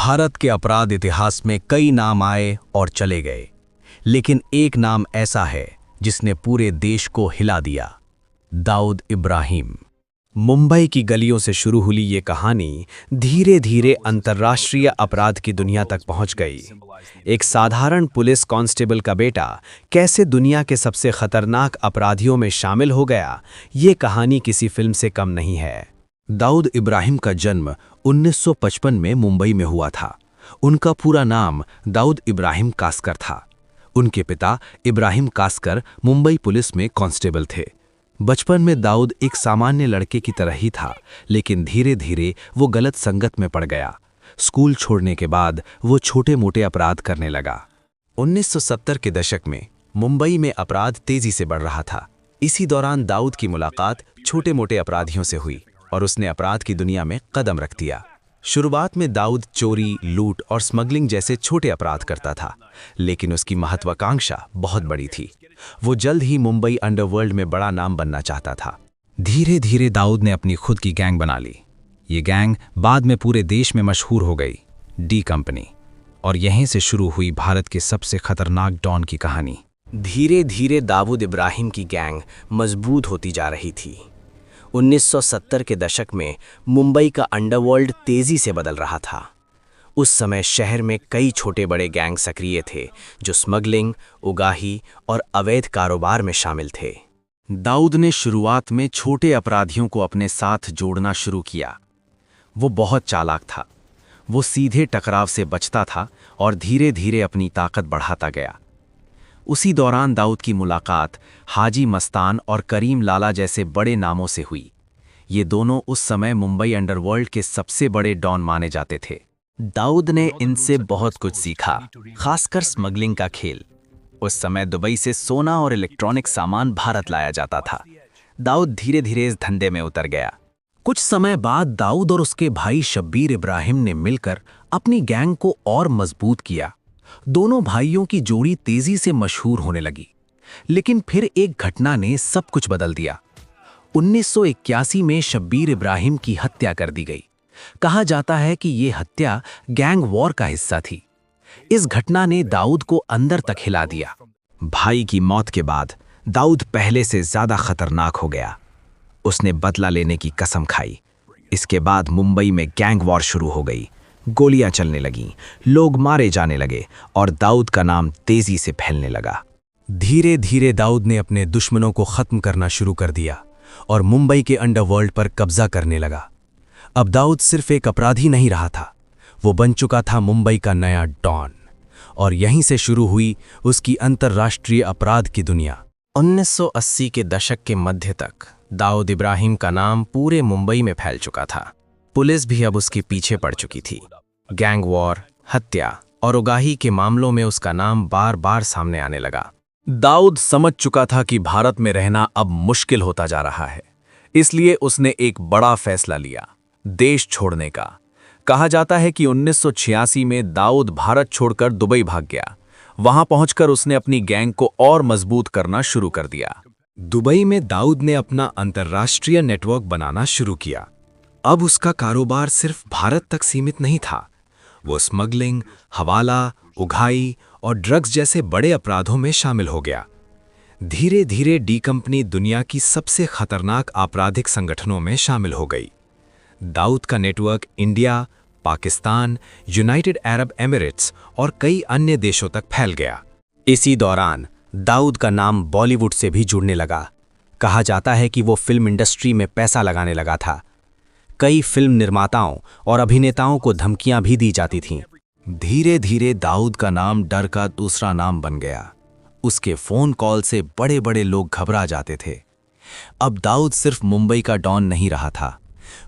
भारत के अपराध इतिहास में कई नाम आए और चले गए, लेकिन एक नाम ऐसा है जिसने पूरे देश को हिला दिया, दाऊद इब्राहिम। मुंबई की गलियों से शुरू हुई ये कहानी धीरे धीरे अंतर्राष्ट्रीय अपराध की दुनिया तक पहुंच गई। एक साधारण पुलिस कांस्टेबल का बेटा कैसे दुनिया के सबसे खतरनाक अपराधियों में शामिल हो गया, ये कहानी किसी फिल्म से कम नहीं है। दाऊद इब्राहिम का जन्म 1955 में मुंबई में हुआ था। उनका पूरा नाम दाऊद इब्राहिम कास्कर था। उनके पिता इब्राहिम कास्कर मुंबई पुलिस में कांस्टेबल थे। बचपन में दाऊद एक सामान्य लड़के की तरह ही था, लेकिन धीरे धीरे वो गलत संगत में पड़ गया। स्कूल छोड़ने के बाद वो छोटे मोटे अपराध करने लगा। 1970 के दशक में मुंबई में अपराध तेजी से बढ़ रहा था। इसी दौरान दाऊद की मुलाकात छोटे मोटे अपराधियों से हुई और उसने अपराध की दुनिया में कदम रख दिया। शुरुआत में दाऊद चोरी, लूट और स्मगलिंग जैसे छोटे अपराध करता था, लेकिन उसकी महत्वाकांक्षा बहुत बड़ी थी। वो जल्द ही मुंबई अंडरवर्ल्ड में बड़ा नाम बनना चाहता था। धीरे धीरे दाऊद ने अपनी खुद की गैंग बना ली। ये गैंग बाद में पूरे देश में मशहूर हो गई, डी कंपनी। और यहीं से शुरू हुई भारत के सबसे खतरनाक डॉन की कहानी। धीरे धीरे दाऊद इब्राहिम की गैंग मजबूत होती जा रही थी। 1970 के दशक में मुंबई का अंडरवर्ल्ड तेजी से बदल रहा था। उस समय शहर में कई छोटे बड़े गैंग सक्रिय थे जो स्मगलिंग, उगाही और अवैध कारोबार में शामिल थे। दाऊद ने शुरुआत में छोटे अपराधियों को अपने साथ जोड़ना शुरू किया। वो बहुत चालाक था। वो सीधे टकराव से बचता था और धीरे धीरे अपनी ताकत बढ़ाता गया। उसी दौरान दाऊद की मुलाकात हाजी मस्तान और करीम लाला जैसे बड़े नामों से हुई। ये दोनों उस समय मुंबई अंडरवर्ल्ड के सबसे बड़े डॉन माने जाते थे। दाऊद ने इनसे बहुत कुछ सीखा, खासकर स्मगलिंग का खेल। उस समय दुबई से सोना और इलेक्ट्रॉनिक सामान भारत लाया जाता था। दाऊद धीरे धीरे इस धंधे में उतर गया। कुछ समय बाद दाऊद और उसके भाई शब्बीर इब्राहिम ने मिलकर अपनी गैंग को और मजबूत किया। दोनों भाइयों की जोड़ी तेजी से मशहूर होने लगी, लेकिन फिर एक घटना ने सब कुछ बदल दिया। 1981 में शब्बीर इब्राहिम की हत्या कर दी गई। कहा जाता है कि ये हत्या गैंग वॉर का हिस्सा थी। इस घटना ने दाऊद को अंदर तक हिला दिया। भाई की मौत के बाद दाऊद पहले से ज्यादा खतरनाक हो गया। उसने बदला लेने की कसम खाई। इसके बाद मुंबई में गैंग वॉर शुरू हो गई। गोलियां चलने लगीं, लोग मारे जाने लगे और दाऊद का नाम तेजी से फैलने लगा। धीरे धीरे दाऊद ने अपने दुश्मनों को खत्म करना शुरू कर दिया और मुंबई के अंडरवर्ल्ड पर कब्जा करने लगा। अब दाऊद सिर्फ एक अपराधी नहीं रहा था, वो बन चुका था मुंबई का नया डॉन। और यहीं से शुरू हुई उसकी अंतर्राष्ट्रीय अपराध की दुनिया। 1980 के दशक के मध्य तक दाऊद इब्राहिम का नाम पूरे मुंबई में फैल चुका था। पुलिस भी अब उसके पीछे पड़ चुकी थी। गैंग वॉर, हत्या और उगाही के मामलों में उसका नाम बार बार सामने आने लगा। दाऊद समझ चुका था कि भारत में रहना अब मुश्किल होता जा रहा है, इसलिए उसने एक बड़ा फैसला लिया, देश छोड़ने का। कहा जाता है कि 1986 में दाऊद भारत छोड़कर दुबई भाग गया। वहां पहुंचकर उसने अपनी गैंग को और मजबूत करना शुरू कर दिया। दुबई में दाऊद ने अपना अंतर्राष्ट्रीय नेटवर्क बनाना शुरू किया। अब उसका कारोबार सिर्फ भारत तक सीमित नहीं था। वो स्मगलिंग, हवाला, उगाही और ड्रग्स जैसे बड़े अपराधों में शामिल हो गया। धीरे धीरे डी कंपनी दुनिया की सबसे खतरनाक आपराधिक संगठनों में शामिल हो गई। दाऊद का network India, Pakistan, United Arab Emirates और कई अन्य देशों तक फैल गया। इसी दौरान दाऊद का नाम बॉलीवुड से भी जुड़ने लगा। कहा जाता है कि वो फिल्म इंडस्ट्री में पैसा लगाने लगा था। कई फिल्म निर्माताओं और अभिनेताओं को धमकियां भी दी जाती थीं। धीरे धीरे दाऊद का नाम डर का दूसरा नाम बन गया। उसके फोन कॉल से बड़े बड़े लोग घबरा जाते थे। अब दाऊद सिर्फ मुंबई का डॉन नहीं रहा था,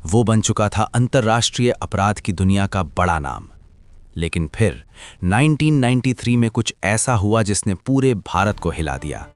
वो बन चुका था अंतर्राष्ट्रीय अपराध की दुनिया का बड़ा नाम। लेकिन फिर 1993 में कुछ ऐसा हुआ जिसने पूरे भारत को हिला दिया।